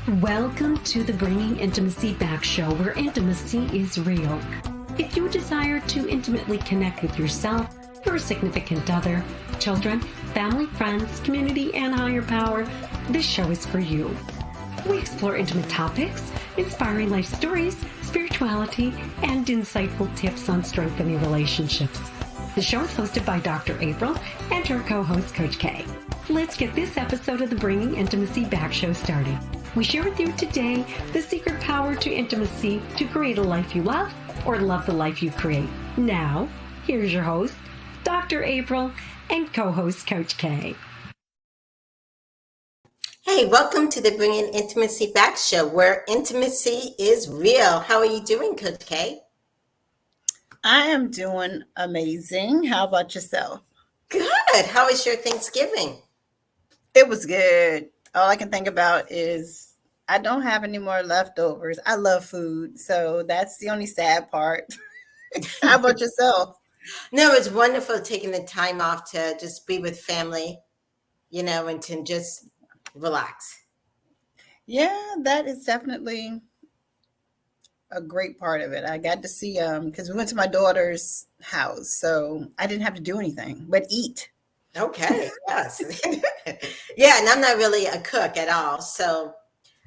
Welcome to the Bringing Intimacy Back show, where intimacy is real. If you desire to intimately connect with yourself, your significant other, children, family, friends, community, and higher power, this show is for you. We explore intimate topics, inspiring life stories, spirituality, and insightful tips on strengthening relationships. The show is hosted by Dr. April and her co-host, Coach K. Let's get this episode of the Bringing Intimacy Back show started. We share with you today the secret power to intimacy to create a life you love or love the life you create. Now, here's your host, Dr. April, and co-host, Coach K. Hey, welcome to the Bringing Intimacy Back show, where intimacy is real. How are you doing, Coach K? I am doing amazing. How about yourself? Good. How was your Thanksgiving? It was good. All I can think about is I don't have any more leftovers. I love food, so that's the only sad part. How about yourself? No, it's wonderful taking the time off to just be with family, and to just relax. Yeah, that is definitely a great part of it. I got to see because we went to my daughter's house, so I didn't have to do anything but eat. Okay, yes. Yeah, and I'm not really a cook at all, so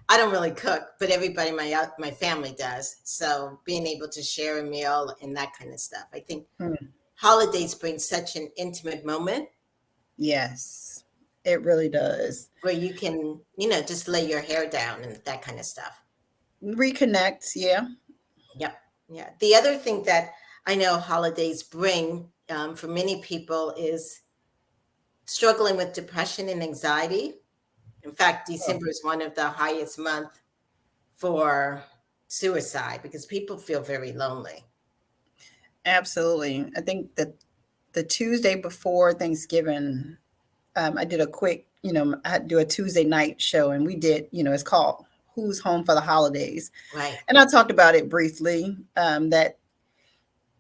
I don't really cook, but everybody in my family does. So being able to share a meal and that kind of stuff. I think holidays bring such an intimate moment. Yes, it really does. Where you can, just lay your hair down and that kind of stuff. Reconnect, yeah. Yep. Yeah. The other thing that I know holidays bring for many people is struggling with depression and anxiety. In fact, December is one of the highest months for suicide because people feel very lonely. Absolutely. I think that the Tuesday before Thanksgiving, I did a quick, I had to do a Tuesday night show, and we did, it's called Who's Home for the Holidays. Right. And I talked about it briefly, that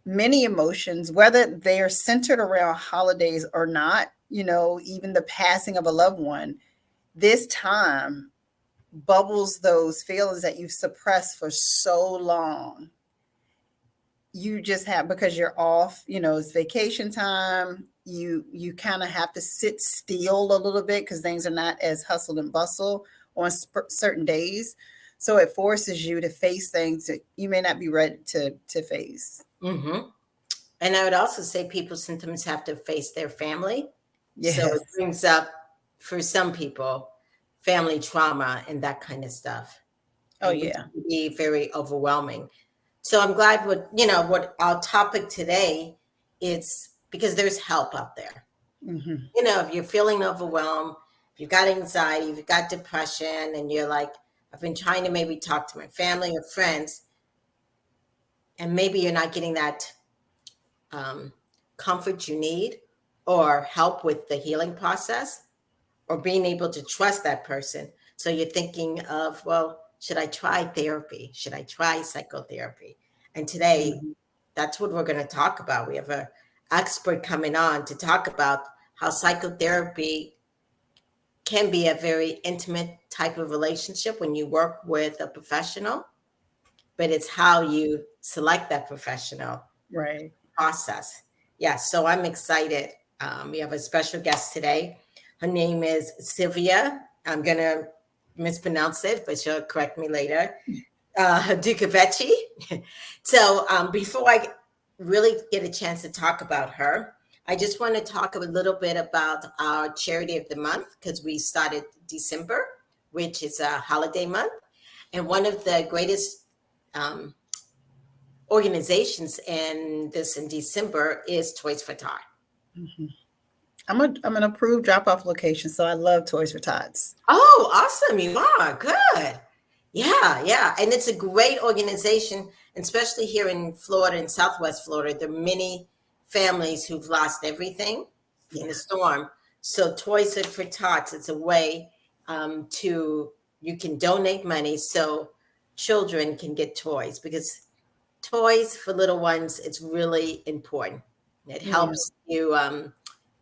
many emotions, whether they are centered around holidays or not, even the passing of a loved one, this time bubbles those feelings that you've suppressed for so long. You just have, because you're off, it's vacation time. You kind of have to sit still a little bit because things are not as hustle and bustle on certain days. So it forces you to face things that you may not be ready to face. Mm-hmm. And I would also say people sometimes have to face their family. Yes. So it brings up, for some people, family trauma and that kind of stuff. Oh, and yeah. It can be very overwhelming. So I'm glad what our topic today is, because there's help out there. Mm-hmm. If you're feeling overwhelmed, if you've got anxiety, if you've got depression, and you're like, I've been trying to maybe talk to my family or friends, and maybe you're not getting that comfort you need or help with the healing process or being able to trust that person. So you're thinking of, well, should I try therapy? Should I try psychotherapy? And today, that's what we're going to talk about. We have an expert coming on to talk about how psychotherapy can be a very intimate type of relationship when you work with a professional, but it's how you select that professional Right. process. Yeah, so I'm excited. We have a special guest today. Her name is Silvia. I'm going to mispronounce it, but she'll correct me later. Dutchevici. So before I really get a chance to talk about her, I just want to talk a little bit about our charity of the month, because we started December, which is a holiday month. And one of the greatest organizations in December is Toys for Tots. Mm-hmm. I'm an approved drop-off location, so I love Toys for Tots. Oh, awesome. You are. Good. Yeah. And it's a great organization, especially here in Florida, in Southwest Florida. There are many families who've lost everything in the storm. So Toys for Tots, it's a way you can donate money so children can get toys, because toys for little ones, it's really important. It helps you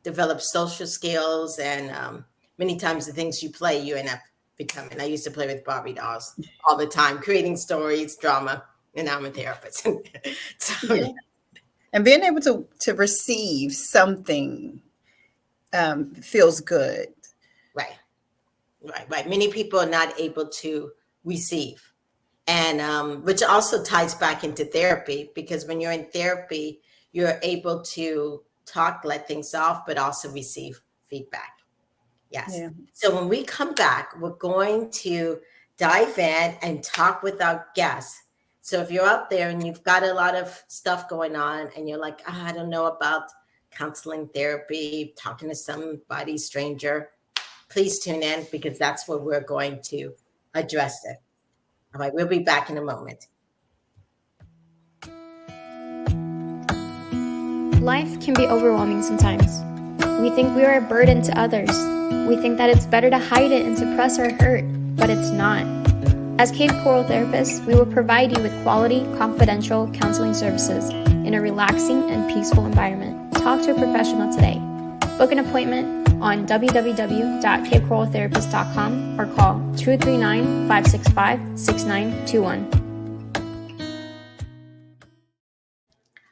develop social skills, and many times the things you play, you end up becoming. I used to play with Barbie dolls all the time, creating stories, drama, and now I'm a therapist. So, Yeah. And being able to receive something feels good. right. Many people are not able to receive. And which also ties back into therapy, because when you're in therapy, you're able to talk, let things off, but also receive feedback. Yes. Yeah. So when we come back, we're going to dive in and talk with our guests. So if you're out there and you've got a lot of stuff going on and you're like, I don't know about counseling, therapy, talking to somebody stranger, please tune in, because that's where we're going to address it. All right, we'll be back in a moment. Life can be overwhelming sometimes. We think we are a burden to others. We think that it's better to hide it and suppress our hurt, but it's not. As Cave Coral Therapists, we will provide you with quality, confidential counseling services in a relaxing and peaceful environment. Talk to a professional today. Book an appointment on www.cavecoraltherapist.com or call 239-565-6921.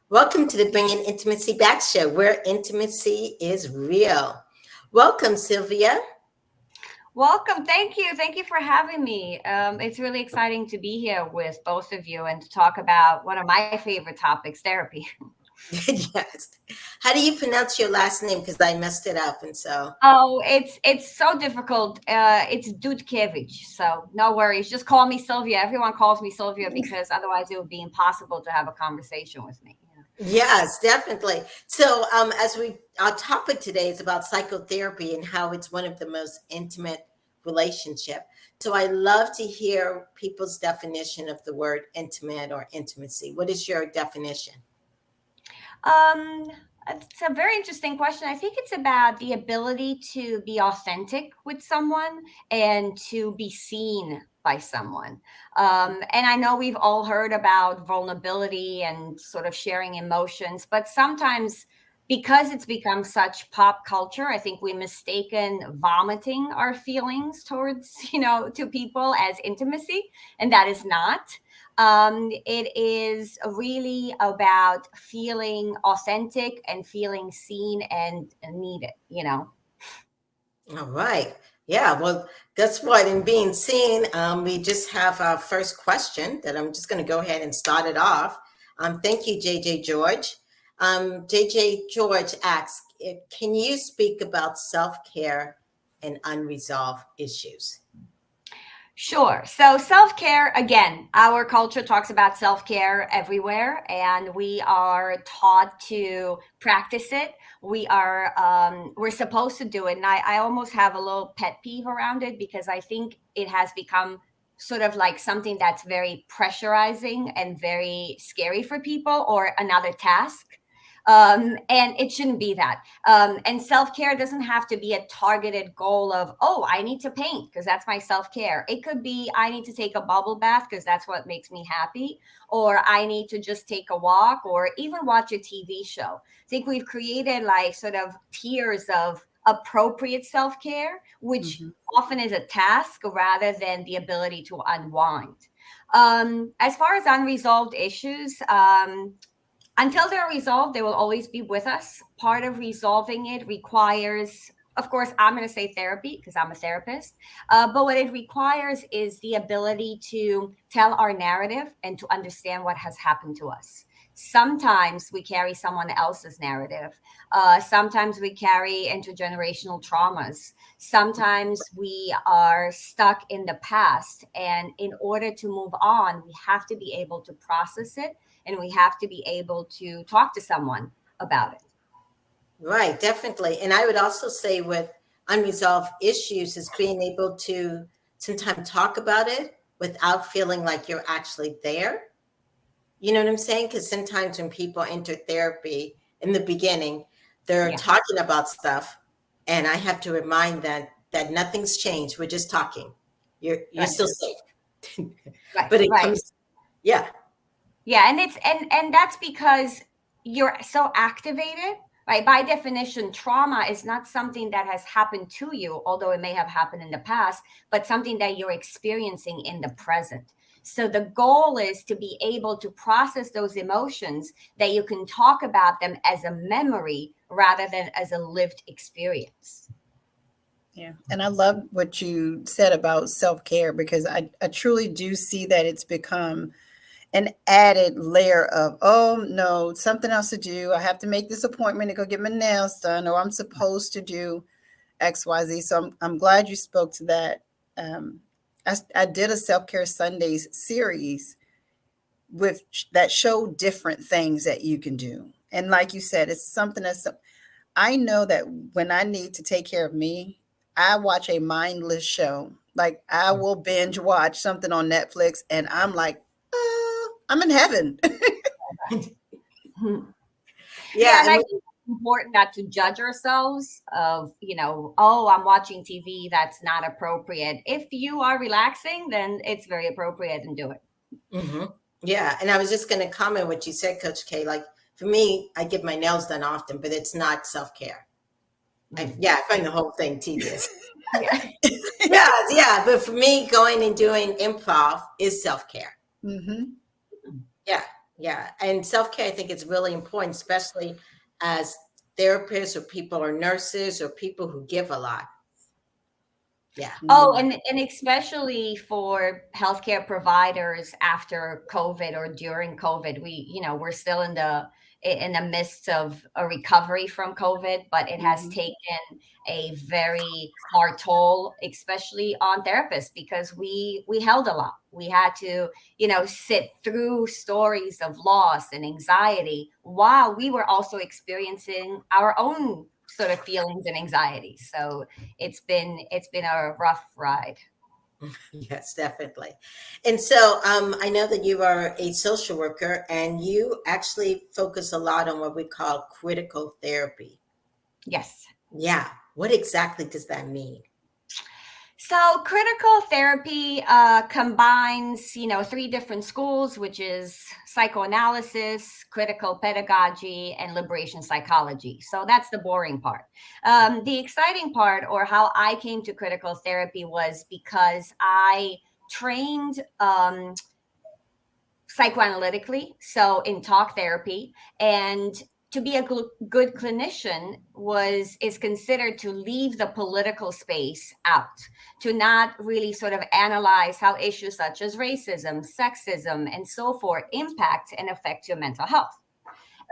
Welcome to the Bringing Intimacy Back show, where intimacy is real. Welcome, Silvia. Welcome. Thank you. Thank you for having me. It's really exciting to be here with both of you and to talk about one of my favorite topics, therapy. Yes. How do you pronounce your last name? Because I messed it up, and so. Oh, it's so difficult. It's Dutchevici, so no worries. Just call me Silvia. Everyone calls me Silvia because otherwise it would be impossible to have a conversation with me. Yes, definitely. So our topic today is about psychotherapy and how it's one of the most intimate relationship. So I love to hear people's definition of the word intimate or intimacy. What is your definition? It's a very interesting question. I think it's about the ability to be authentic with someone and to be seen by someone. And I know we've all heard about vulnerability and sort of sharing emotions, but sometimes because it's become such pop culture, I think we mistaken vomiting our feelings towards, to people as intimacy, and that is not. It is really about feeling authentic and feeling seen and needed, All right. Yeah. Well, guess what? In being seen, we just have our first question that I'm just going to go ahead and start it off. Thank you, JJ George. JJ George asks, can you speak about self-care and unresolved issues? Sure. So self-care, again, our culture talks about self-care everywhere, and we are taught to practice it. We're supposed to do it. And I almost have a little pet peeve around it because I think it has become sort of like something that's very pressurizing and very scary for people, or another task. And it shouldn't be that. And self-care doesn't have to be a targeted goal of, I need to paint because that's my self-care. It could be, I need to take a bubble bath because that's what makes me happy. Or I need to just take a walk or even watch a TV show. I think we've created like sort of tiers of appropriate self-care, which often is a task rather than the ability to unwind. As far as unresolved issues, until they're resolved, they will always be with us. Part of resolving it requires, of course, I'm going to say therapy because I'm a therapist. But what it requires is the ability to tell our narrative and to understand what has happened to us. Sometimes we carry someone else's narrative. Sometimes we carry intergenerational traumas. Sometimes we are stuck in the past. And in order to move on, we have to be able to process it. And we have to be able to talk to someone about it. Right, definitely. And I would also say with unresolved issues is being able to sometimes talk about it without feeling like you're actually there. You know what I'm saying? Because sometimes when people enter therapy in the beginning, they're talking about stuff. And I have to remind them that nothing's changed. We're just talking. You're still safe. But it comes, Yeah, and it's and that's because you're so activated right? By definition, trauma is not something that has happened to you, although it may have happened in the past, but something that you're experiencing in the present. So the goal is to be able to process those emotions, that you can talk about them as a memory rather than as a lived experience. Yeah. And I love what you said about self-care, because I truly do see that it's become an added layer of, oh no, something else to do. I have to make this appointment to go get my nails done, or I'm supposed to do XYZ. So I'm glad you spoke to that. I did a Self-Care Sundays series with that show different things that you can do. And like you said, it's something that's, I know that when I need to take care of me, I watch a mindless show. Like I will binge watch something on Netflix and I'm like, I'm in heaven. Yeah, and I think it's important not to judge ourselves of, oh, I'm watching TV, that's not appropriate. If you are relaxing, then it's very appropriate, and do it. Mm-hmm. Yeah, and I was just going to comment what you said, Coach K. Like for me, I get my nails done often, but it's not self-care. I find the whole thing tedious. yeah. But for me, going and doing improv is self-care. Mm-hmm. Yeah. And self-care, I think it's really important, especially as therapists or people or nurses or people who give a lot. Yeah. Oh, and especially for healthcare providers after COVID or during COVID, we're still in the midst of a recovery from COVID, but it has taken a very hard toll, especially on therapists, because we held a lot. We had to, sit through stories of loss and anxiety while we were also experiencing our own sort of feelings and anxiety. So it's been a rough ride. Yes, definitely. And so I know that you are a social worker and you actually focus a lot on what we call critical therapy. Yes. Yeah. What exactly does that mean? So critical therapy combines, 3 different schools, which is psychoanalysis, critical pedagogy, and liberation psychology. So that's the boring part. The exciting part, or how I came to critical therapy, was because I trained psychoanalytically, so in talk therapy, and to be a good clinician is considered to leave the political space out, to not really sort of analyze how issues such as racism, sexism, and so forth impact and affect your mental health.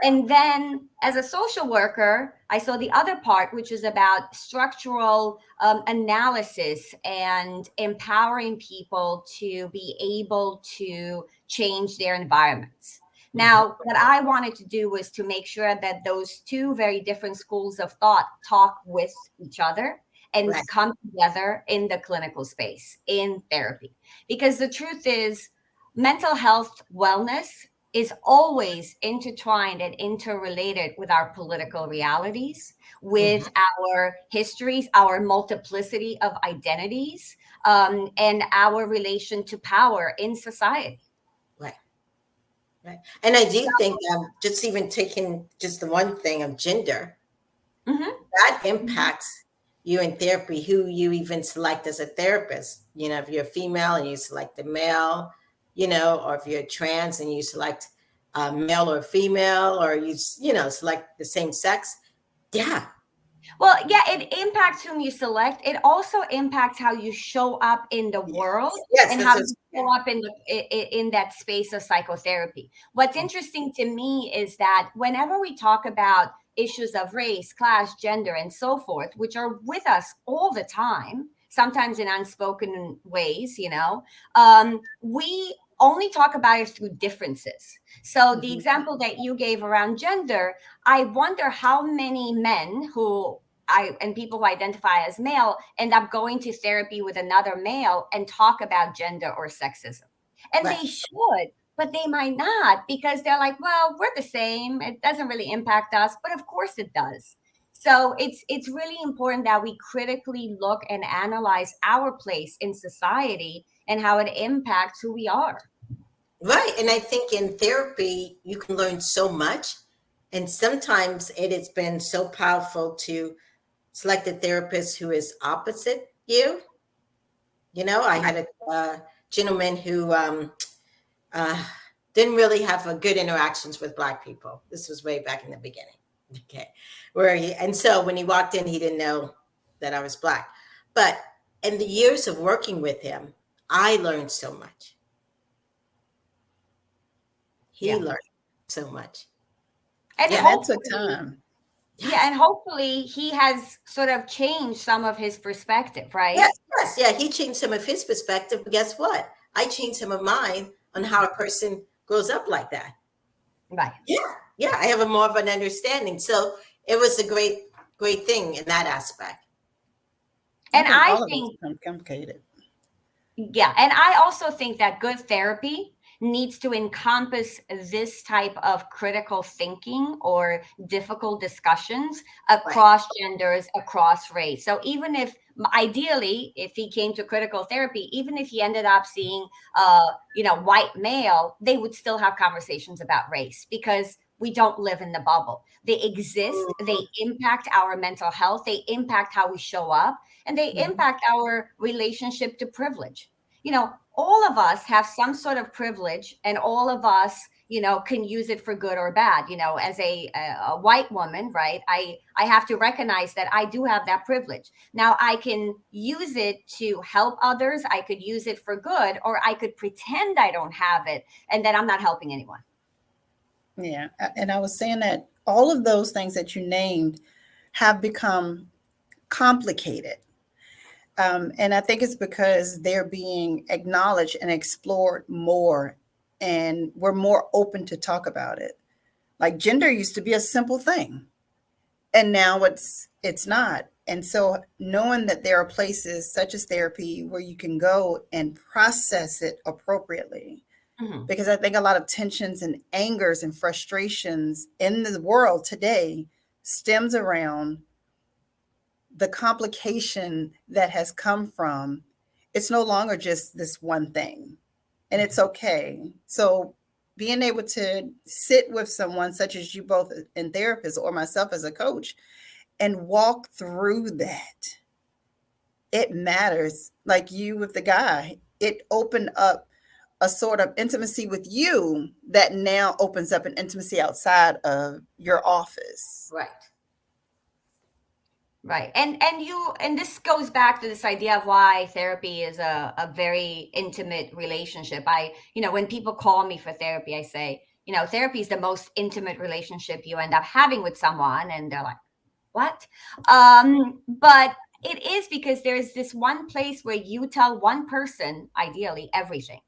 And then as a social worker, I saw the other part, which is about structural analysis and empowering people to be able to change their environments. Now, what I wanted to do was to make sure that those 2 very different schools of thought talk with each other and come together in the clinical space, in therapy. Because the truth is, mental health wellness is always intertwined and interrelated with our political realities, with our histories, our multiplicity of identities, and our relation to power in society. Right. And I do think just even taking just the one thing of gender, that impacts you in therapy, who you even select as a therapist. If you're a female and you select a male, or if you're trans and you select male or female, or you select the same sex. Yeah. Well, yeah, it impacts whom you select. It also impacts how you show up in the world, and how you show up in that space of psychotherapy. What's interesting to me is that whenever we talk about issues of race, class, gender, and so forth, which are with us all the time, sometimes in unspoken ways, we only talk about it through differences. So the example that you gave around gender, I wonder how many men and people who identify as male end up going to therapy with another male and talk about gender or sexism. And they should, but they might not, because they're like, well, we're the same. It doesn't really impact us, but of course it does. So it's really important that we critically look and analyze our place in society and how it impacts who we are. Right. And I think in therapy, you can learn so much And sometimes it has been so powerful to select a therapist who is opposite you. You know, I had a gentleman who uh, didn't really have a good interactions with Black people. This was way back in the beginning. Okay. And so when he walked in, he didn't know that I was Black. But in the years of working with him, I learned so much. He learned so much. And that took time. Yes. Yeah, and hopefully he has sort of changed some of his perspective, right? Yes. Yeah, he changed some of his perspective. But guess what? I changed some of mine on how a person grows up like that. Right. Yeah. I have more of an understanding. So it was a great thing in that aspect. And I think complicated. Yeah, and I also think that good therapy needs to encompass this type of critical thinking or difficult discussions across genders, across race. So even if ideally, if he came to critical therapy, even if he ended up seeing white male, they would still have conversations about race because we don't live in the bubble. They exist, they impact our mental health, they impact how we show up, and they impact our relationship to privilege. All of us have some sort of privilege, and all of us, can use it for good or bad. As a white woman, right? I have to recognize that I do have that privilege. Now I can use it to help others. I could use it for good, or I could pretend I don't have it and that I'm not helping anyone. Yeah. And I was saying that all of those things that you named have become complicated. And I think it's because they're being acknowledged and explored more, and we're more open to talk about it. Like gender used to be a simple thing, and now it's not. And so knowing that there are places such as therapy where you can go and process it appropriately, because I think a lot of tensions and angers and frustrations in the world today stems around the complication that has come from, it's no longer just this one thing, and it's okay. So being able to sit with someone such as you both in therapist or myself as a coach and walk through that, it matters. Like you with the guy, it opened up a sort of intimacy with you that now opens up an intimacy outside of your office. Right. And this goes back to this idea of why therapy is a very intimate relationship. When people call me for therapy, I say, therapy is the most intimate relationship you end up having with someone. And they're like, what? But it is because there's this one place where you tell one person, ideally, everything.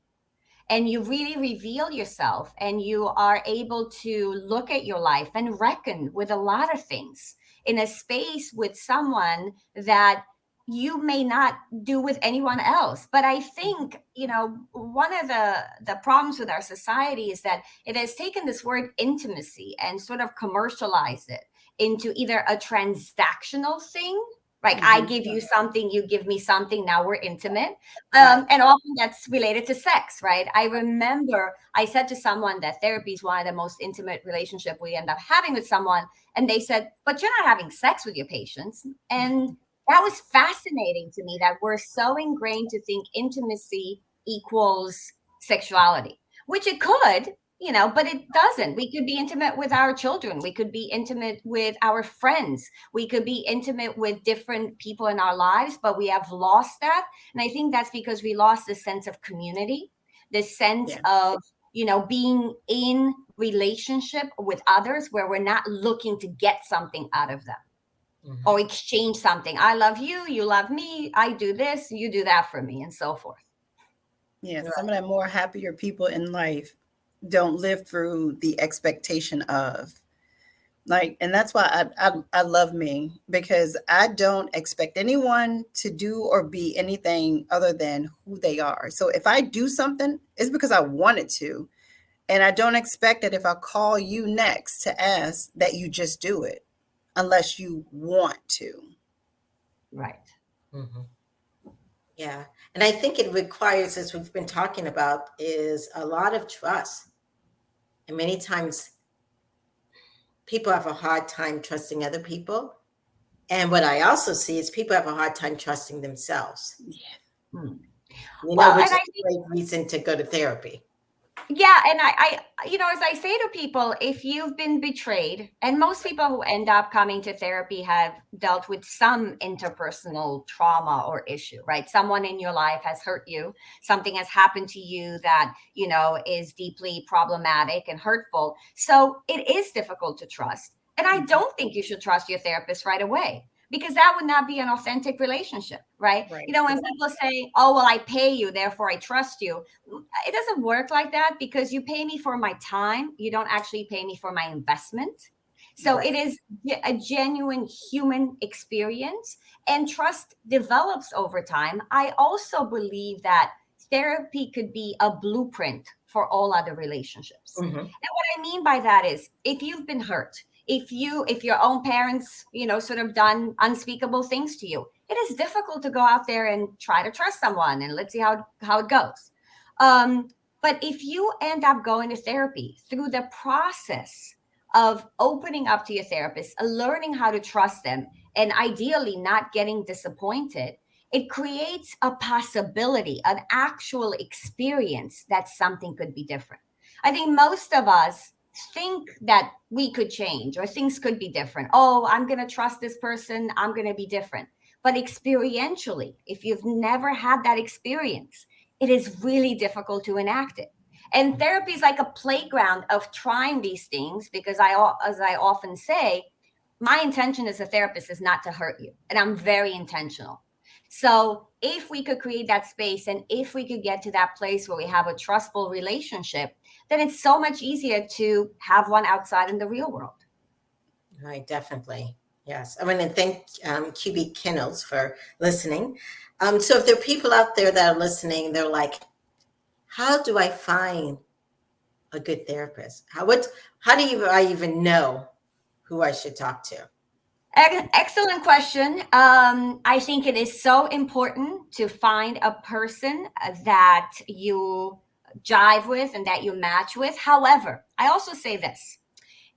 And you really reveal yourself, and you are able to look at your life and reckon with a lot of things in a space with someone that you may not do with anyone else. But I think, one of the problems with our society is that it has taken this word intimacy and sort of commercialized it into either a transactional thing. Like I give you something, you give me something, now we're intimate. And often that's related to sex, right? I remember I said to someone that therapy is one of the most intimate relationship we end up having with someone. And they said, but you're not having sex with your patients. And that was fascinating to me, that we're so ingrained to think intimacy equals sexuality, which it could, but it doesn't. We could be intimate with our children. We could be intimate with our friends. We could be intimate with different people in our lives, but we have lost that. And I think that's because we lost the sense of community, the sense of, being in relationship with others where we're not looking to get something out of them or exchange something. I love you, you love me, I do this, you do that for me, and so forth. Yeah, some of the more happier people in life don't live through the expectation of, and that's why I love me, because I don't expect anyone to do or be anything other than who they are. So if I do something, it's because I wanted to. And I don't expect that if I call you next to ask that you just do it unless you want to. Right. Yeah. And I think it requires, as we've been talking about, is a lot of trust. And many times people have a hard time trusting other people. And what I also see is people have a hard time trusting themselves. Hmm. You know, Well, which and is I a great reason to go to therapy. Yeah, and as I say to people, if you've been betrayed, and most people who end up coming to therapy have dealt with some interpersonal trauma or issue, right? Someone in your life has hurt you, something has happened to you that, is deeply problematic and hurtful. So it is difficult to trust. And I don't think you should trust your therapist right away, because that would not be an authentic relationship, right? Right. When people say, oh, well, I pay you, therefore I trust you, it doesn't work like that, because you pay me for my time. You don't actually pay me for my investment. So Right. it is a genuine human experience, and trust develops over time. I also believe that therapy could be a blueprint for all other relationships. Mm-hmm. And what I mean by that is, if you've been hurt, if your own parents, sort of done unspeakable things to you, it is difficult to go out there and try to trust someone, and let's see how it goes. But if you end up going to therapy, through the process of opening up to your therapist, learning how to trust them, and ideally not getting disappointed, it creates a possibility, an actual experience that something could be different. I think most of us think that we could change, or things could be different. Oh, I'm going to trust this person, I'm going to be different. But experientially, if you've never had that experience, it is really difficult to enact it. And therapy is like a playground of trying these things, because as I often say, my intention as a therapist is not to hurt you. And I'm very intentional. So if we could create that space, and if we could get to that place where we have a trustful relationship, then it's so much easier to have one outside in the real world. Right, definitely. Yes. I want to thank QB Kennels for listening. So if there are people out there that are listening, they're like, how do I find a good therapist? How do I even know who I should talk to? Excellent question. I think it is so important to find a person that you jive with and that you match with. However, I also say this: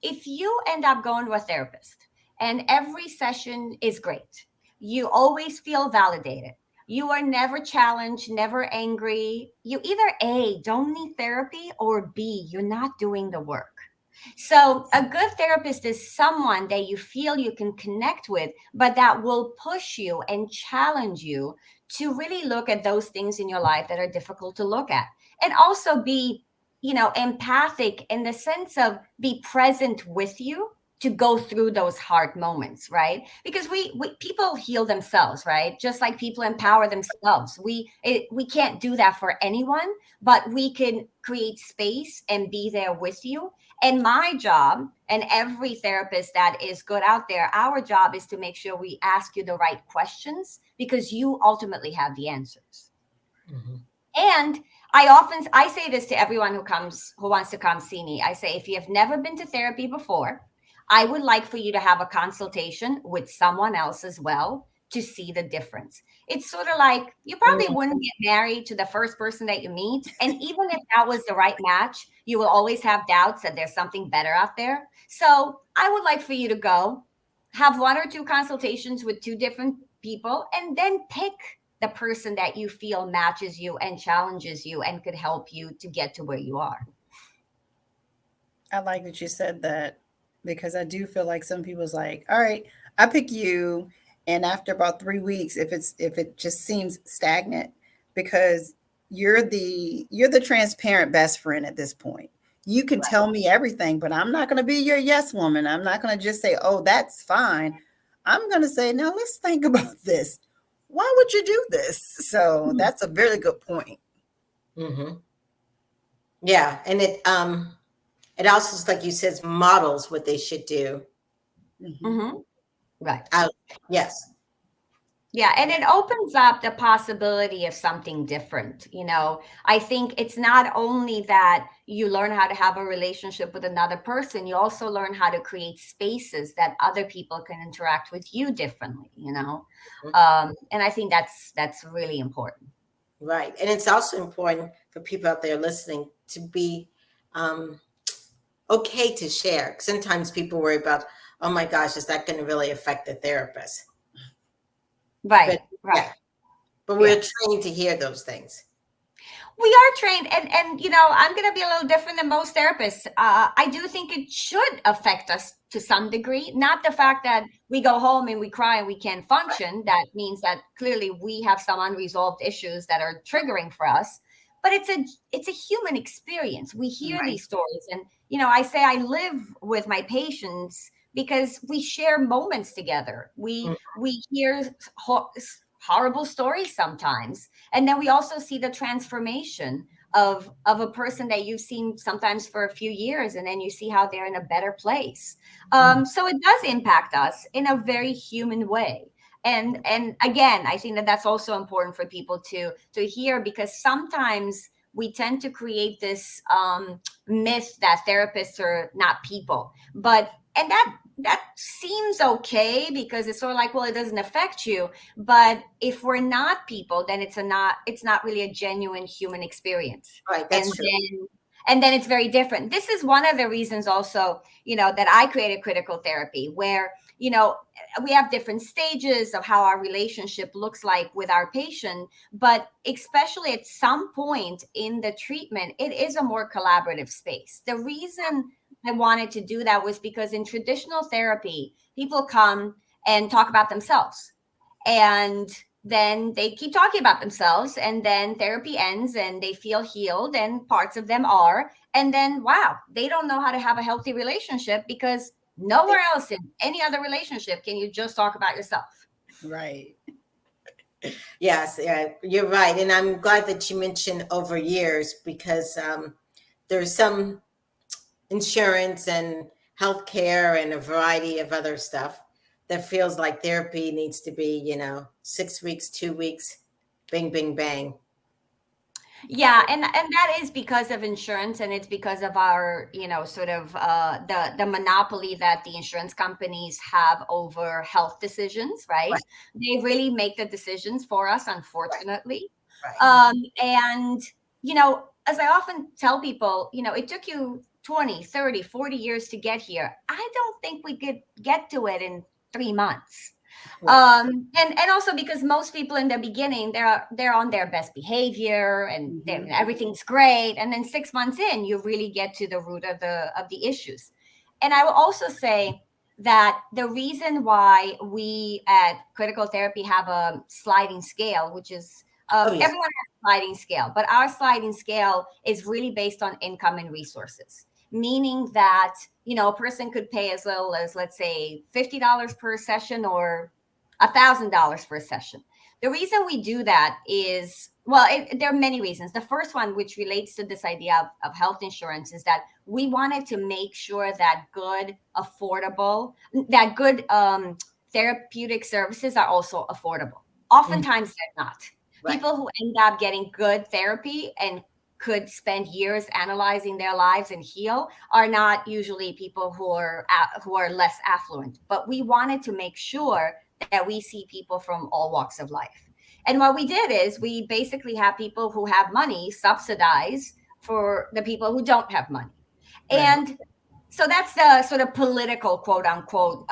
if you end up going to a therapist and every session is great, you always feel validated, you are never challenged, never angry, you either A, don't need therapy, or B, you're not doing the work. So a good therapist is someone that you feel you can connect with, but that will push you and challenge you to really look at those things in your life that are difficult to look at, and also be, empathic in the sense of be present with you to go through those hard moments, right? Because we people heal themselves, right? Just like people empower themselves. We can't do that for anyone, but we can create space and be there with you. And my job, and every therapist that is good out there, our job is to make sure we ask you the right questions, because you ultimately have the answers. Mm-hmm. And I say this to everyone who wants to come see me. I say, if you have never been to therapy before, I would like for you to have a consultation with someone else as well, to see the difference. It's sort of like, you probably wouldn't get married to the first person that you meet. And even if that was the right match, you will always have doubts that there's something better out there. So I would like for you to go have one or two consultations with two different people, and then pick the person that you feel matches you and challenges you and could help you to get to where you are. I like that you said that, because I do feel like some people's like, all right, I pick you, and after about 3 weeks, if it just seems stagnant, because you're the transparent best friend at this point. You can tell me everything, but I'm not going to be your yes woman. I'm not going to just say, oh, that's fine. I'm going to say, now let's think about this. Why would you do this? So that's a very good point. Mm-hmm. Yeah. And it also, like you said, models what they should do. Mm-hmm. Right. Yes. Yeah, and it opens up the possibility of something different. I think it's not only that you learn how to have a relationship with another person, you also learn how to create spaces that other people can interact with you differently, and I think that's really important. Right. And it's also important for people out there listening to be okay to share. Sometimes people worry about, oh my gosh, is that going to really affect the therapist? Right, But right. yeah, but we're trained to hear those things. We are trained, and I'm going to be a little different than most therapists. I do think it should affect us to some degree. Not the fact that we go home and we cry and we can't function. That means that clearly we have some unresolved issues that are triggering for us. But it's a human experience. We hear these stories, and I say I live with my patients because we share moments together. We hear horrible stories sometimes, and then we also see the transformation of a person that you've seen sometimes for a few years, and then you see how they're in a better place. So it does impact us in a very human way. And again, I think that that's also important for people to hear, because sometimes we tend to create this myth that therapists are not people, and that seems okay because it's sort of like, well, it doesn't affect you. But if we're not people, then it's not really a genuine human experience. Right, that's true. And then it's very different. This is one of the reasons also, that I created critical therapy, where, we have different stages of how our relationship looks like with our patient, but especially at some point in the treatment, it is a more collaborative space. The reason I wanted to do that was because in traditional therapy, people come and talk about themselves, and then they keep talking about themselves, and then therapy ends and they feel healed, and parts of them are, and then wow, they don't know how to have a healthy relationship, because nowhere else in any other relationship can you just talk about yourself. Right. Yes, yeah, you're right. And I'm glad that you mentioned over years, because there's some insurance and healthcare and a variety of other stuff that feels like therapy needs to be, 6 weeks, 2 weeks, bing, bing, bang. Yeah, and that is because of insurance, and it's because of our, sort of the monopoly that the insurance companies have over health decisions, right? They really make the decisions for us, unfortunately. Right. And as I often tell people, it took you 20, 30, 40 years to get here. I don't think we could get to it in 3 months. Right. And also because most people in the beginning, they're on their best behavior, and everything's great, and then 6 months in, you really get to the root of the issues. And I will also say that the reason why we at critical therapy have a sliding scale, which is everyone has a sliding scale, but our sliding scale is really based on income and resources, meaning that a person could pay as little as, let's say, $50 per session or $1,000 for a session. The reason we do that is, well, there are many reasons. The first one, which relates to this idea of health insurance, is that we wanted to make sure that good therapeutic services are also affordable. Oftentimes they're not. Right. People who end up getting good therapy and could spend years analyzing their lives and heal are not usually people who are less affluent. But we wanted to make sure that we see people from all walks of life. And what we did is we basically have people who have money subsidize for the people who don't have money. Right. And so that's the sort of political, quote unquote,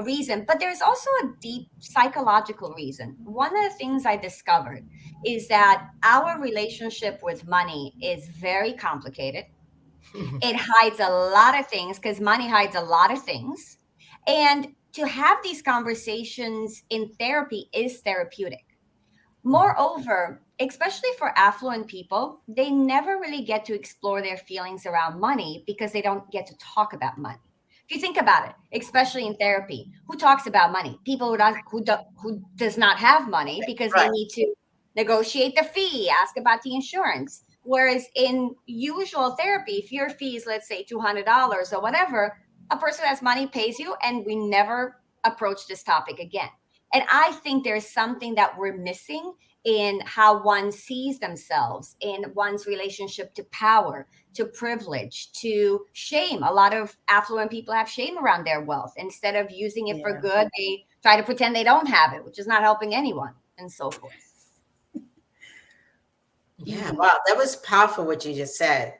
reason. But there's also a deep psychological reason. One of the things I discovered is that our relationship with money is very complicated. It hides a lot of things, because money hides a lot of things. And to have these conversations in therapy is therapeutic. Moreover, especially for affluent people, they never really get to explore their feelings around money because they don't get to talk about money. If you think about it, especially in therapy, who talks about money? People who does not have money, because they need to negotiate the fee, ask about the insurance. Whereas in usual therapy, if your fee is, let's say, $200 or whatever, a person who has money pays you, and we never approach this topic again. And I think there's something that we're missing in how one sees themselves, in one's relationship to power, to privilege, to shame. A lot of affluent people have shame around their wealth. Instead of using it for good, they try to pretend they don't have it, which is not helping anyone, and so forth. Yeah, wow, that was powerful what you just said.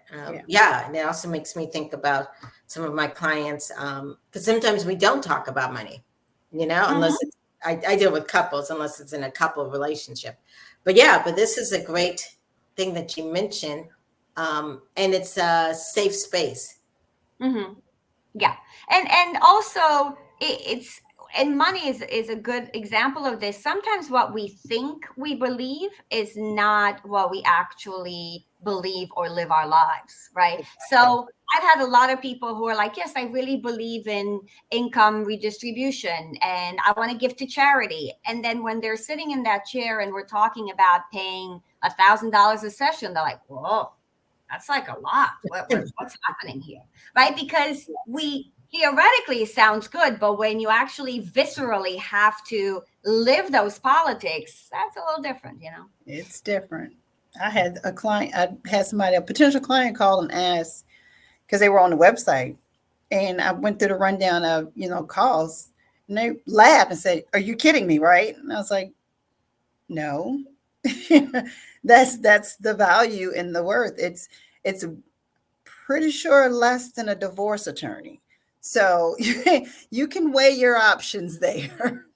Yeah, and it also makes me think about some of my clients, because sometimes we don't talk about money, unless it's, I deal with couples, unless it's in a couple relationship. But yeah, but this is a great thing that you mentioned, and it's a safe space. Yeah, and also it's and money is a good example of this. Sometimes what we think we believe is not what we actually believe or live our lives, right? So I've had a lot of people who are like, yes, I really believe in income redistribution and I want to give to charity. And then when they're sitting in that chair and we're talking about paying $1,000 a session, they're like, whoa, that's like a lot. What's happening here? Right? Because we theoretically it sounds good, but when you actually viscerally have to live those politics, that's a little different, It's different. I had a potential client call and ask, because they were on the website, and I went through the rundown of, calls, and they laughed and said, "Are you kidding me?" Right? And I was like, no. that's the value and the worth. It's pretty sure less than a divorce attorney. So you can weigh your options there.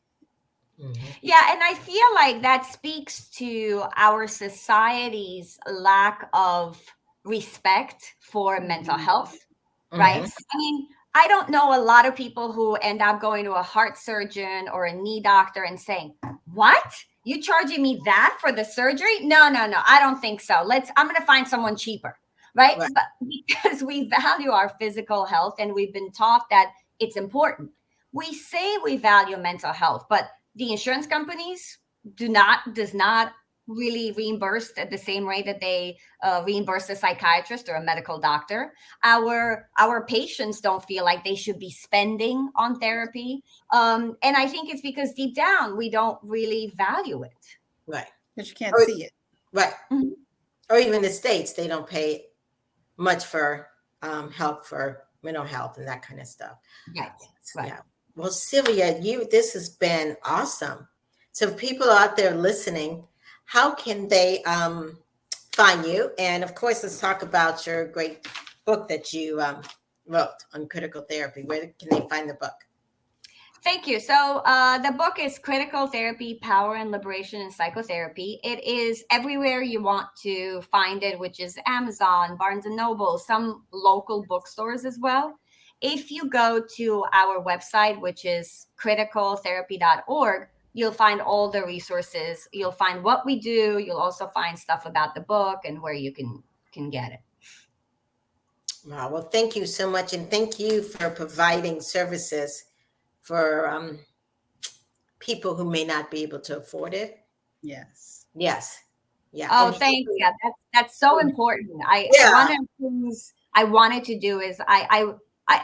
Yeah, and I feel like that speaks to our society's lack of respect for mental health, right? I mean, I don't know a lot of people who end up going to a heart surgeon or a knee doctor and saying, "What? You charging me that for the surgery?" No, I don't think so. I'm going to find someone cheaper, right? But because we value our physical health and we've been taught that it's important. We say we value mental health, but the insurance companies does not really reimburse at the same rate that they reimburse a psychiatrist or a medical doctor. Our patients don't feel like they should be spending on therapy, and I think it's because deep down we don't really value it. Right, because you can't see it. Right, or even the states, they don't pay much for help for mental health and that kind of stuff. Right. Yeah. Well, Silvia, this has been awesome. So if people out there listening, how can they find you? And of course, let's talk about your great book that you wrote on critical therapy. Where can they find the book? Thank you. So the book is Critical Therapy, Power and Liberation in Psychotherapy. It is everywhere you want to find it, which is Amazon, Barnes & Noble, some local bookstores as well. If you go to our website, which is criticaltherapy.org, you'll find all the resources. You'll find what we do. You'll also find stuff about the book and where you can get it. Wow. Well, thank you so much. And thank you for providing services for people who may not be able to afford it. Yes. Yes. Yeah. Oh, thanks. Yeah, that's so important. One of the things I wanted to do is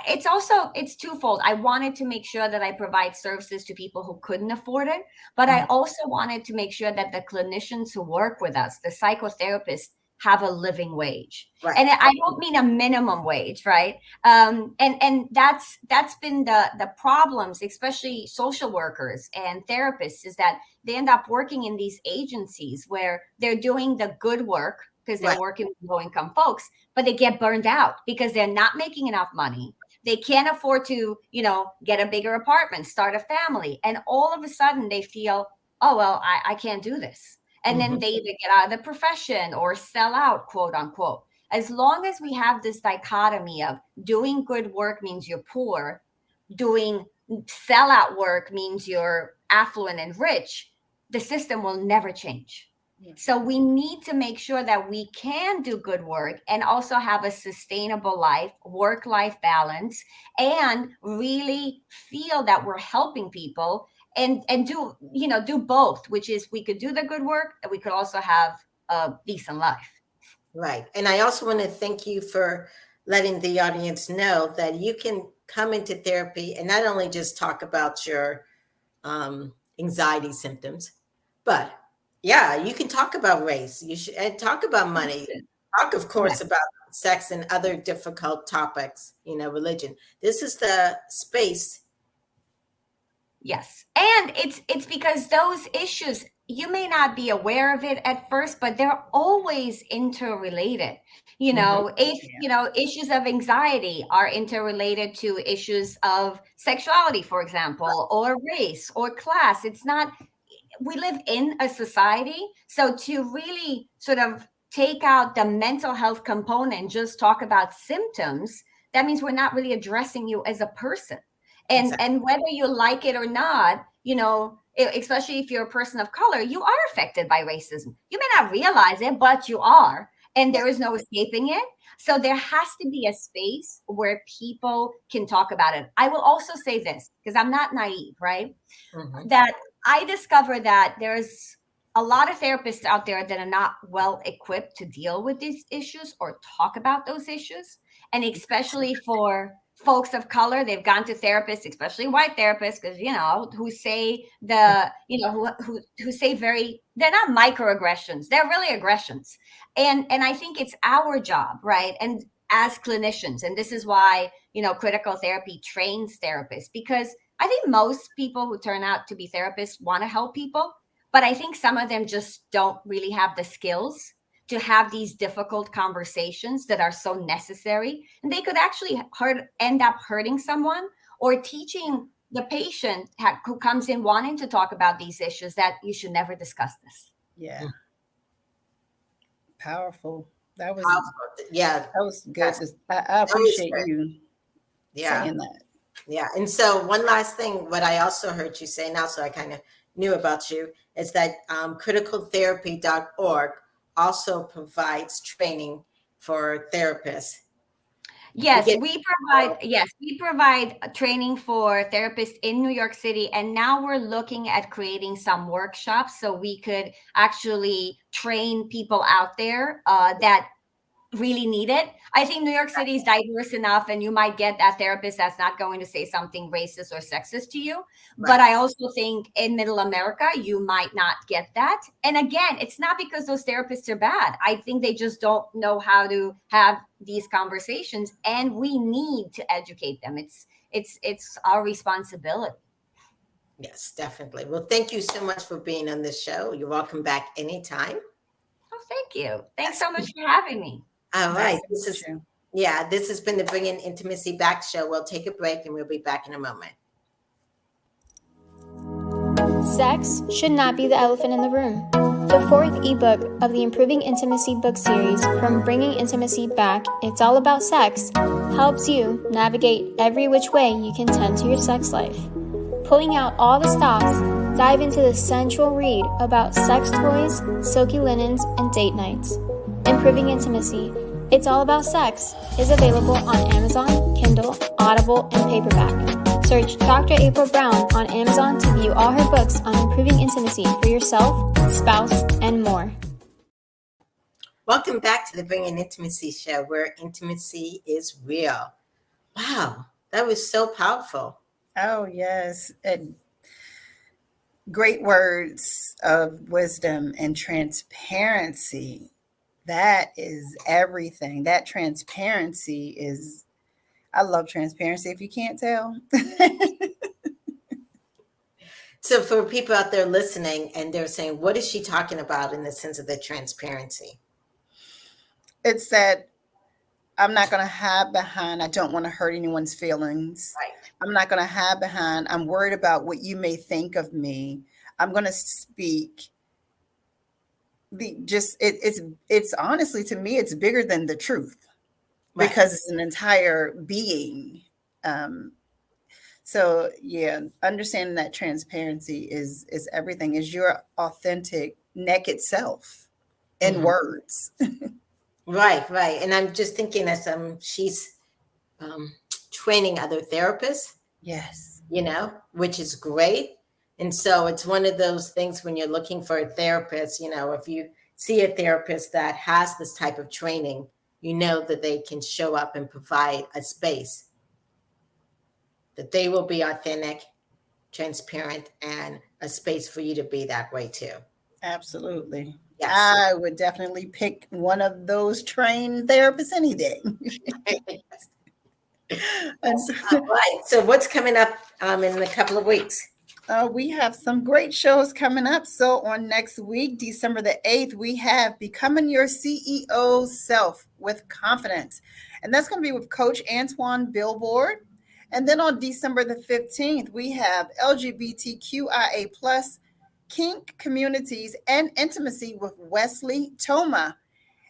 it's twofold. I wanted to make sure that I provide services to people who couldn't afford it, but I also wanted to make sure that the clinicians who work with us, the psychotherapists, have a living wage. Right. And I don't mean a minimum wage, right? And that's been the problems, especially social workers and therapists, is that they end up working in these agencies where they're doing the good work because they're working with low-income folks, but they get burned out because they're not making enough money. They can't afford to, get a bigger apartment, start a family. And all of a sudden they feel, oh, well, I can't do this. And then they either get out of the profession or sell out, quote unquote. As long as we have this dichotomy of doing good work means you're poor, doing sellout work means you're affluent and rich, the system will never change. So we need to make sure that we can do good work and also have a sustainable life, work-life balance, and really feel that we're helping people and do both, which is we could do the good work and we could also have a decent life. Right. And I also want to thank you for letting the audience know that you can come into therapy and not only just talk about your anxiety symptoms, but you can talk about race. You should talk about money. Talk, of course, about sex and other difficult topics, religion. This is the space. Yes. And it's because those issues you may not be aware of it at first, but they're always interrelated. You know, if, you know, issues of anxiety are interrelated to issues of sexuality, for example, or race or class. It's not, we live in a society. So to really sort of take out the mental health component, just talk about symptoms, that means we're not really addressing you as a person. And whether you like it or not, you know, especially if you're a person of color, you are affected by racism. You may not realize it, but you are, and there is no escaping it. So there has to be a space where people can talk about it. I will also say this, because I'm not naive, right? That I discover that there's a lot of therapists out there that are not well equipped to deal with these issues or talk about those issues. And especially for folks of color, they've gone to therapists, especially white therapists, because, you know, who say who say they're not microaggressions, they're really aggressions. And I think it's our job, right? And as clinicians, and this is why, you know, critical therapy trains therapists, because I think most people who turn out to be therapists want to help people, but I think some of them just don't really have the skills to have these difficult conversations that are so necessary. And they could actually end up hurting someone or teaching the patient who comes in wanting to talk about these issues that you should never discuss this. Yeah. Powerful. That was Yeah. That was good. I appreciate you saying that. Yeah. And so one last thing, what I also heard you say now, so I kind of knew about you, is that criticaltherapy.org also provides training for therapists. Yes, we provide training for therapists in New York City. And now we're looking at creating some workshops so we could actually train people out there that really need it. I think New York City is diverse enough, and you might get that therapist that's not going to say something racist or sexist to you. Right. But I also think in Middle America, you might not get that. And again, it's not because those therapists are bad. I think they just don't know how to have these conversations, and we need to educate them. It's our responsibility. Yes, definitely. Well, thank you so much for being on this show. You're welcome back anytime. Oh, thank you. Thanks so much for having me. All right. This has been the Bringing Intimacy Back show. We'll take a break and we'll be back in a moment. Sex should not be the elephant in the room. The fourth ebook of the Improving Intimacy book series, From Bringing Intimacy Back, It's All About Sex, helps you navigate every which way you can tend to your sex life. Pulling out all the stops, dive into the sensual read about sex toys, silky linens, and date nights. Improving Intimacy, It's All About Sex is available on Amazon, Kindle, Audible, and paperback. Search Dr. April Brown on Amazon to view all her books on improving intimacy for yourself, spouse, and more. Welcome back to the Bringing Intimacy show, where intimacy is real. Wow, that was so powerful. Oh, yes. Great words of wisdom and transparency. That is everything. That transparency is, I love transparency, if you can't tell. So for people out there listening and they're saying, what is she talking about in the sense of the transparency? It's that I'm not going to hide behind, I don't want to hurt anyone's feelings. Right. I'm not going to hide behind, I'm worried about what you may think of me. I'm going to speak. It's honestly, to me, it's bigger than the truth, right? Because it's an entire being. So yeah, understanding that transparency is everything, is your authentic naked self in words. Right. And I'm just thinking as she's training other therapists. Yes. You know, which is great. And so it's one of those things when you're looking for a therapist, you know, if you see a therapist that has this type of training, you know that they can show up and provide a space, that they will be authentic, transparent, and a space for you to be that way too. Absolutely. Yes. I would definitely pick one of those trained therapists any day. Right. So what's coming up in a couple of weeks? We have some great shows coming up. So on next week, December the 8th, we have Becoming Your CEO Self with Confidence. And that's going to be with Coach Antoine Billboard. And then on December the 15th, we have LGBTQIA plus kink communities and intimacy with Wesley Toma.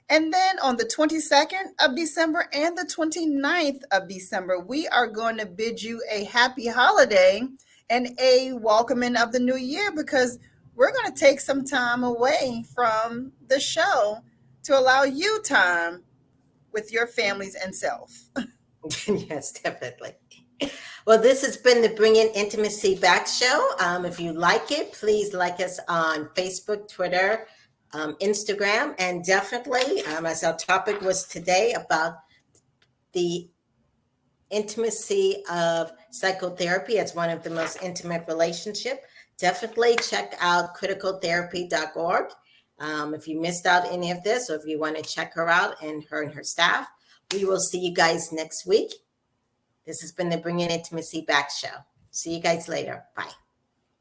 And then on the 22nd of December and the 29th of December, we are going to bid you a happy holiday and a welcoming of the new year, because we're going to take some time away from the show to allow you time with your families and self. Yes, definitely. Well, this has been the Bringing Intimacy Back show. If you like it, please like us on Facebook, Twitter, Instagram, and definitely, as our topic was today about the intimacy of psychotherapy as one of the most intimate relationship, definitely check out criticaltherapy.org. If you missed out any of this, or if you want to check her out and her staff, we will see you guys next week. This has been the Bringing Intimacy Back show. See you guys later. Bye.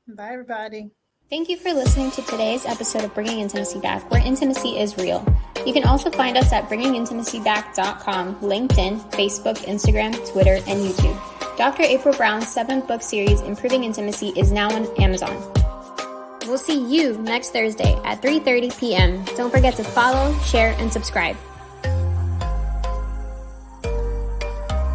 Bye, everybody. Thank you for listening to today's episode of Bringing Intimacy Back, where intimacy is real. You can also find us at bringingintimacyback.com, LinkedIn, Facebook, Instagram, Twitter, and YouTube. Dr. April Brown's 7-book series, Improving Intimacy, is now on Amazon. We'll see you next Thursday at 3:30 p.m. Don't forget to follow, share, and subscribe.